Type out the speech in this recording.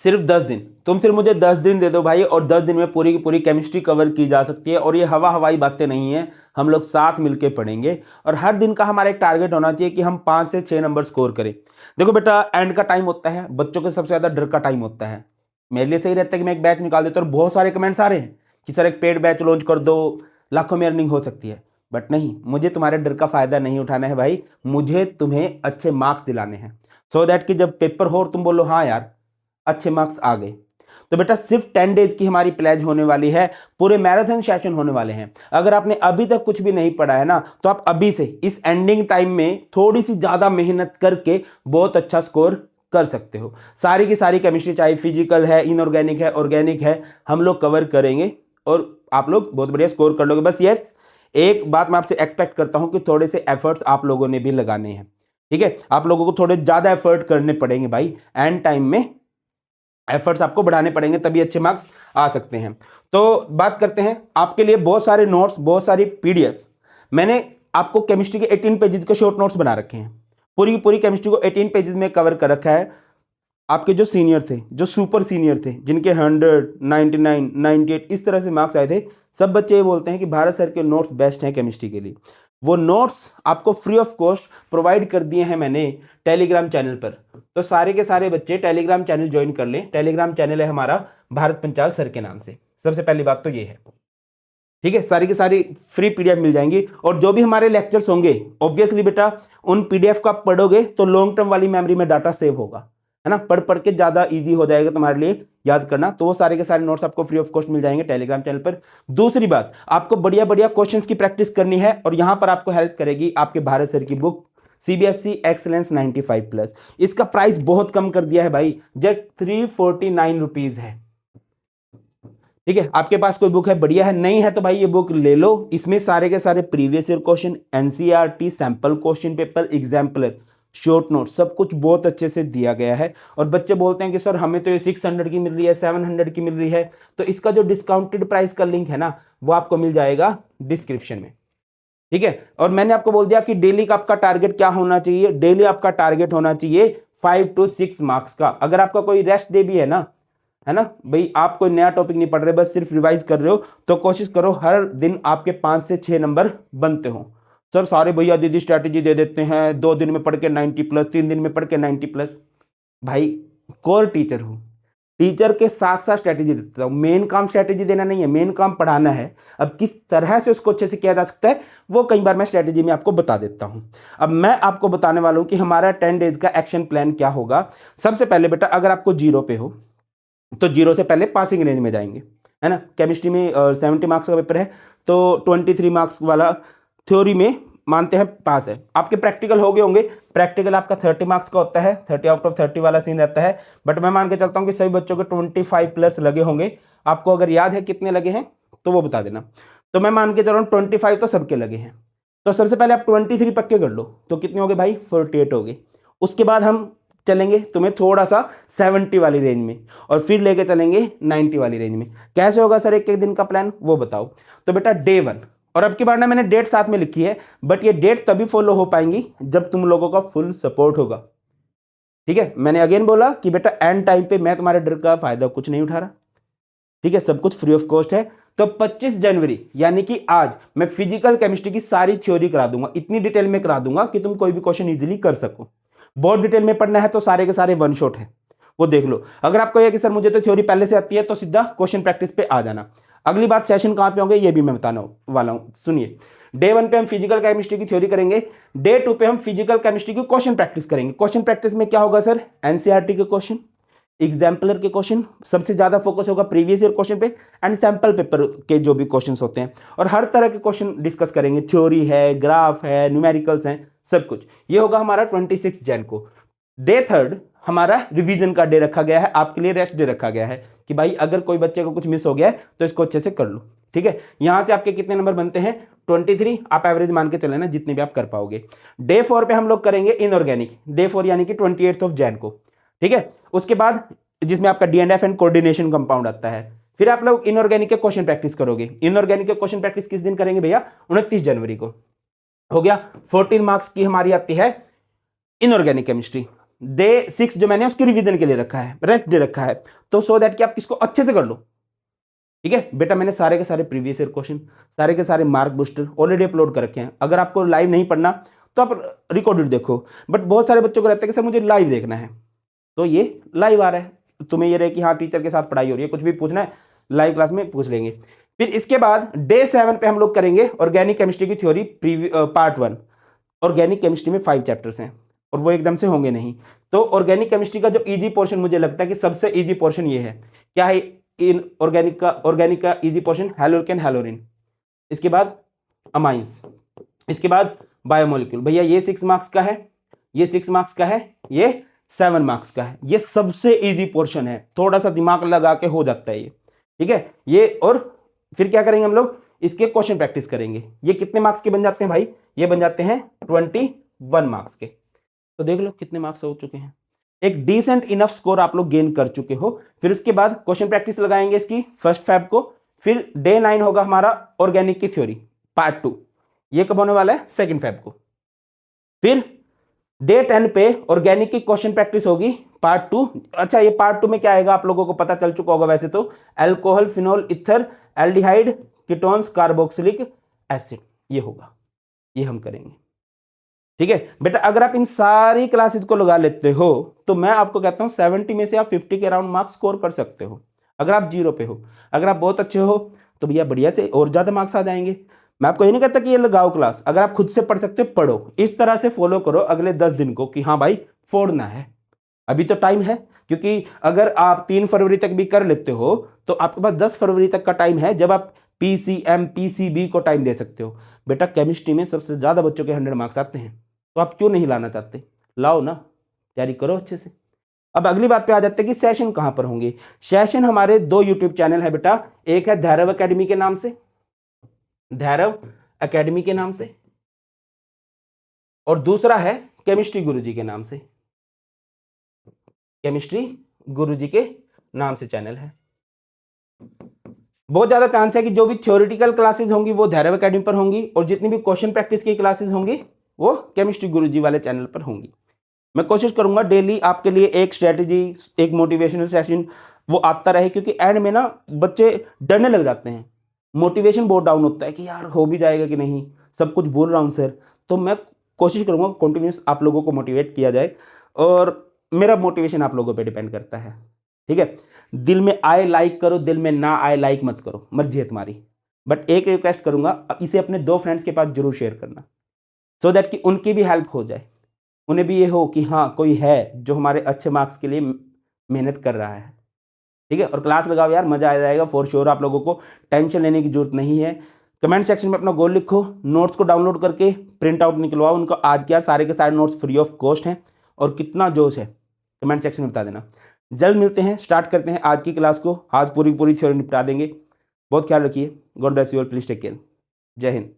सिर्फ 10 दिन, तुम सिर्फ मुझे 10 दिन दे दो भाई, और 10 दिन में पूरी की पूरी केमिस्ट्री कवर की जा सकती है। और ये हवाई बातें नहीं है, हम लोग साथ मिलके पढ़ेंगे। और हर दिन का हमारा एक टारगेट होना चाहिए कि हम 5 से 6 नंबर स्कोर करें। देखो बेटा, एंड का टाइम होता है, बच्चों के सबसे ज्यादा डर का टाइम होता है। मेरे लिए सही रहता है कि मैं एक बैच निकाल देता हूँ, और बहुत सारे कमेंट्स आ रहे हैं कि सर एक पेड बैच लॉन्च कर दो, लाखों में अर्निंग हो सकती है। बट नहीं, मुझे तुम्हारे डर का फायदा नहीं उठाना है भाई, मुझे तुम्हें अच्छे मार्क्स दिलाने हैं, सो दैट कि जब पेपर हो और तुम बोलो हाँ यार अच्छे मार्क्स आ गए। तो बेटा सिर्फ 10 डेज की हमारी प्लेज होने वाली है, पूरे मैराथन सेशन होने वाले हैं। अगर आपने अभी तक कुछ भी नहीं पढ़ा है ना, तो आप अभी से इस एंडिंग टाइम में थोड़ी सी ज्यादा मेहनत करके बहुत अच्छा स्कोर कर सकते हो। सारी की सारी केमिस्ट्री, चाहे फिजिकल है, इनऑर्गेनिक है, ऑर्गेनिक है, हम लोग कवर करेंगे और आप लोग बहुत बढ़िया स्कोर कर लोगे। बस यस, एक बात मैं आपसे एक्सपेक्ट करता हूं कि थोड़े से एफर्ट्स आप लोगों ने भी लगाने हैं। ठीक है, आप लोगों को थोड़े ज्यादा एफर्ट करने पड़ेंगे भाई, एंड टाइम में एफर्ट्स आपको बढ़ाने पड़ेंगे, तभी अच्छे मार्क्स आ सकते हैं। तो बात करते हैं, आपके लिए बहुत सारे नोट्स, बहुत सारी पीडीएफ मैंने आपको केमिस्ट्री के 18 पेजेस के शॉर्ट नोट्स बना रखे हैं। पूरी की पूरी केमिस्ट्री को 18 पेजेस में कवर कर रखा है। आपके जो सीनियर थे, जो सुपर सीनियर थे, जिनके 100, 99, 98 इस तरह से मार्क्स आए थे, सब बच्चे ये बोलते हैं कि भारत सर के नोट्स बेस्ट हैं केमिस्ट्री के लिए। वो नोट्स आपको फ्री ऑफ कॉस्ट प्रोवाइड कर दिए हैं मैंने टेलीग्राम चैनल पर। तो सारे के सारे बच्चे टेलीग्राम चैनल ज्वाइन कर लें। टेलीग्राम चैनल है हमारा भारत पंचाल सर के नाम से। सबसे पहली बात तो ये है, ठीक है, सारी की सारी फ्री पीडीएफ मिल जाएंगी। और जो भी हमारे लेक्चर्स होंगे, ऑब्वियसली बेटा उन पीडीएफ को आप पढ़ोगे तो लॉन्ग टर्म वाली मेमोरी में डाटा सेव होगा, है ना, पढ़ पढ़ के ज्यादा इजी हो जाएगा तुम्हारे लिए याद करना। तो वो सारे के सारे नोट्स आपको फ्री ऑफ कॉस्ट मिल जाएंगे टेलीग्राम चैनल पर। दूसरी बात, आपको बढ़िया बढ़िया क्वेश्चंस की प्रैक्टिस करनी है, और यहां पर आपको हेल्प करेगी आपके भारत सर की बुक सीबीएसई एक्सीलेंस 95+। इसका प्राइस बहुत कम कर दिया है भाई, जस्ट 349 रुपीज है। ठीक है, आपके पास कोई बुक है, बढ़िया है, नहीं है तो भाई ये बुक ले लो। इसमें सारे के सारे previous year question, NCERT, sample question paper, exemplar, short note, सब कुछ बहुत अच्छे से दिया गया है। और बच्चे बोलते हैं कि सर हमें तो ये 600 की मिल रही है, 700 की मिल रही है, तो इसका जो डिस्काउंटेड प्राइस का लिंक है ना, वो आपको मिल जाएगा डिस्क्रिप्शन में। ठीक है, और मैंने आपको बोल दिया कि डेली का आपका टारगेट क्या होना चाहिए। डेली आपका टारगेट होना चाहिए 5 to 6 मार्क्स का। अगर आपका कोई रेस्ट डे भी है ना, है ना भाई, आप कोई नया टॉपिक नहीं पढ़ रहे, बस सिर्फ रिवाइज कर रहे हो, तो कोशिश करो हर दिन आपके 5 से 6 नंबर बनते हो। सर सारे भैया दीदी स्ट्रैटेजी दे देते हैं, 2 दिन में पढ़ के 90+, 3 दिन में पढ़ के 90+। भाई कोर टीचर हूं, टीचर के साथ साथ स्ट्रैटेजी देता हूं। मेन काम स्ट्रैटेजी देना नहीं है, मेन काम पढ़ाना है। अब किस तरह से उसको अच्छे से किया जा सकता है, वो कई बार मैं स्ट्रैटेजी में आपको बता देता हूं। अब मैं आपको बताने वाला हूं कि हमारा 10 डेज का एक्शन प्लान क्या होगा। सबसे पहले बेटा, अगर आपको 0 पे हो तो 0 से पहले पासिंग रेंज में जाएंगे, है ना। केमिस्ट्री में 70 मार्क्स का पेपर है, तो 23 मार्क्स वाला थ्योरी में मानते हैं पास है। आपके प्रैक्टिकल हो गए होंगे, प्रैक्टिकल आपका 30 मार्क्स का होता है, 30 आउट ऑफ 30 वाला सीन रहता है। बट मैं मान के चलता हूं कि सभी बच्चों के 25+ लगे होंगे। आपको अगर याद है कितने लगे हैं तो वो बता देना। तो मैं मान के चल रहा हूं 25 तो सबके लगे हैं। तो सबसे पहले आप 23 पक्के कर लो, तो कितने हो गए भाई, 48 हो गए। उसके बाद हम चलेंगे तुम्हें थोड़ा सा 70 वाली रेंज में, और फिर लेके चलेंगे 90 वाली रेंज में। कैसे होगा सर एक एक दिन का प्लान, वो बताओ। तो बेटा डे 1, और अब की बार ना मैंने डेट साथ में लिखी है, बट ये डेट तभी फॉलो हो पाएंगी जब तुम लोगों का फुल सपोर्ट होगा। ठीक है, मैंने अगेन बोला कि बेटा एंड टाइम पे मैं तुम्हारे डर का फायदा कुछ नहीं उठा रहा। ठीक है, सब कुछ फ्री ऑफ कॉस्ट है। तो 25 जनवरी यानी कि आज मैं फिजिकल केमिस्ट्री की सारी थ्योरी करा दूंगा, इतनी डिटेल में करा दूंगा कि तुम कोई भी क्वेश्चन इजीली कर सको। बहुत डिटेल में पढ़ना है तो सारे के सारे वन शॉट है, वो देख लो। अगर आपको यह कि सर मुझे तो थ्योरी पहले से आती है, तो सीधा क्वेश्चन प्रैक्टिस पे आ जाना। अगली बात, सेशन कहां पे होंगे ये भी मैं बताने वाला हूं, सुनिए। डे 1 पे हम फिजिकल केमिस्ट्री की थ्योरी करेंगे, डे 2 पे हम फिजिकल केमिस्ट्री की क्वेश्चन प्रैक्टिस करेंगे। क्वेश्चन प्रैक्टिस में क्या होगा सर, एनसीईआरटी के क्वेश्चन, एग्जाम्पलर के क्वेश्चन, सबसे ज्यादा फोकस होगा प्रीवियस ईयर क्वेश्चन पे, एंड सैंपल पेपर के जो भी क्वेश्चंस होते हैं। और हर तरह के क्वेश्चन डिस्कस करेंगे, थ्योरी है, ग्राफ है, न्यूमेरिकल्स हैं, सब कुछ। ये होगा हमारा 26 जैन को। डे 3 हमारा रिवीजन का डे रखा गया है, आपके लिए रेस्ट डे रखा गया है कि भाई अगर कोई बच्चे को कुछ मिस हो गया है तो इसको अच्छे से कर लो। ठीक है, यहां से आपके कितने नंबर बनते हैं, 23। आप एवरेज मान के चले ना, जितने भी आप कर पाओगे। डे 4 पे हम लोग करेंगे इनऑर्गेनिक, डे 4 यानी कि 28 जैन को। ठीक है, उसके बाद जिसमें आपका डीएनएफ एंड कोऑर्डिनेशन कंपाउंड आता है। फिर आप लोग इनऑर्गेनिक के क्वेश्चन प्रैक्टिस करोगे। इनऑर्गेनिक के क्वेश्चन प्रैक्टिस किस दिन करेंगे भैया, 29 जनवरी को। हो गया, 14 मार्क्स की हमारी आती है इनऑर्गेनिक केमिस्ट्री। डे 6 जो मैंने उसकी रिवीजन के लिए रखा है, रेस्ट डे रखा है, तो सो दैट कि आप इसको अच्छे से कर लो। ठीक है बेटा, मैंने सारे के सारे प्रीवियस ईयर क्वेश्चन, सारे के सारे मार्क बूस्टर ऑलरेडी अपलोड कर रखे हैं। अगर आपको लाइव नहीं पढ़ना तो आप रिकॉर्डेड देखो, बट बहुत सारे बच्चों को रहता है कि सर मुझे लाइव देखना है, तो ये लाइव आ रहा है, तुम्हें ये रहे कि हाँ टीचर के साथ पढ़ाई हो रही है, कुछ भी पूछना है लाइव क्लास में पूछ लेंगे। फिर इसके बाद डे 7 पे हम लोग करेंगे ऑर्गेनिक केमिस्ट्री की थ्योरी पार्ट 1। ऑर्गेनिक केमिस्ट्री में 5 चैप्टर्स हैं और वो एकदम से होंगे नहीं, तो ऑर्गेनिक केमिस्ट्री का जो इजी पोर्शन मुझे लगता है कि सबसे इजी पोर्शन ये है। क्या है इन ऑर्गेनिक का इजी पोर्शन? हैलोकेन, हैलोरिन, इसके बाद अमाइंस, इसके बाद बायोमोलिक्यूल। भैया ये 6 मार्क्स का है, ये 6 मार्क्स का है, ये 7 मार्क्स का है। ये सबसे इजी पोर्शन है, थोड़ा सा दिमाग लगा के हो जाता है ये। ठीक है ये, और फिर क्या करेंगे हम लोग, इसके क्वेश्चन प्रैक्टिस करेंगे। ये कितने मार्क्स के बन जाते हैं भाई? ये बन जाते हैं 21 मार्क्स के। तो देख लो कितने मार्क्स हो चुके हैं, एक डिसेंट इनफ स्कोर आप लोग गेन कर चुके हो। फिर उसके बाद क्वेश्चन प्रैक्टिस लगाएंगे इसकी 1 फेब को। फिर डे 9 होगा हमारा ऑर्गेनिक की थ्योरी पार्ट 2, ये कब होने वाला है? 2 फेब को। फिर डे 10 पे ऑर्गेनिक की क्वेश्चन प्रैक्टिस होगी पार्ट 2। अच्छा ये पार्ट 2 में क्या आएगा आप लोगों को पता चल चुका होगा वैसे तो, alcohol, phenol, ether, aldehyde, ketones, carboxylic acid, ये होगा, ये हम करेंगे। ठीक है बेटा, अगर आप इन सारी क्लासेस को लगा लेते हो तो मैं आपको कहता हूं 70 में से आप 50 के अराउंड मार्क्स स्कोर कर सकते हो, अगर आप 0 पे हो। अगर आप बहुत अच्छे हो तो भैया बढ़िया से और ज्यादा मार्क्स आ जाएंगे। मैं आपको ये नहीं कहता कि ये लगाओ क्लास, अगर आप खुद से पढ़ सकते हो पढ़ो, इस तरह से फॉलो करो अगले 10 दिन को कि हाँ भाई फोड़ना है। अभी तो टाइम है, क्योंकि अगर आप 3 फरवरी तक भी कर लेते हो तो आपके पास 10 फरवरी तक का टाइम है, जब आप पीसीएम पीसीबी को टाइम दे सकते हो। बेटा केमिस्ट्री में सबसे ज्यादा बच्चों के 100 मार्क्स आते हैं, तो आप क्यों नहीं लाना चाहते? लाओ ना, तैयारी करो अच्छे से। अब अगली बात पे आ जाते हैं कि सेशन कहां पर होंगे। सेशन हमारे 2 यूट्यूब चैनल है बेटा, एक है धैर्व एकेडमी के नाम से, धैर्व एकेडमी के नाम से, और दूसरा है केमिस्ट्री गुरुजी के नाम से, केमिस्ट्री गुरुजी के नाम से चैनल है। बहुत ज्यादा चांस है कि जो भी थ्योरेटिकल क्लासेस होंगी वो धैर्व एकेडमी पर होंगी, और जितनी भी क्वेश्चन प्रैक्टिस की क्लासेस होंगी वो केमिस्ट्री गुरुजी वाले चैनल पर होंगी। मैं कोशिश करूंगा डेली आपके लिए एक स्ट्रेटेजी, एक मोटिवेशनल सेशन वो आता रहे, क्योंकि एंड में ना बच्चे डरने लग जाते हैं, मोटिवेशन बहुत डाउन होता है कि यार हो भी जाएगा कि नहीं, सब कुछ बोल रहा हूँ सर। तो मैं कोशिश करूंगा कंटिन्यूस आप लोगों को मोटिवेट किया जाए, और मेरा मोटिवेशन आप लोगों पे डिपेंड करता है। ठीक है, दिल में आए लाइक करो, दिल में ना आए लाइक मत करो, मर्जी है तुम्हारी। बट एक रिक्वेस्ट करूंगा, इसे अपने 2 फ्रेंड्स के पास जरूर शेयर करना, सो दैट कि उनकी भी हेल्प हो जाए, उन्हें भी ये हो कि हाँ कोई है जो हमारे अच्छे मार्क्स के लिए मेहनत कर रहा है। ठीक है, और क्लास लगाओ यार, मजा आ जाएगा फॉर श्योर। आप लोगों को टेंशन लेने की जरूरत नहीं है। कमेंट सेक्शन में अपना गोल लिखो, नोट्स को डाउनलोड करके प्रिंट आउट निकलवाओ उनको। आज क्या सारे के सारे नोट्स फ्री ऑफ कॉस्ट हैं, और कितना जोश है कमेंट सेक्शन में बता देना। जल्द मिलते हैं, स्टार्ट करते हैं आज की क्लास को। आज पूरी थ्योरी निपटा देंगे। बहुत ख्याल रखिए। God bless you all, please take care. जय हिंद।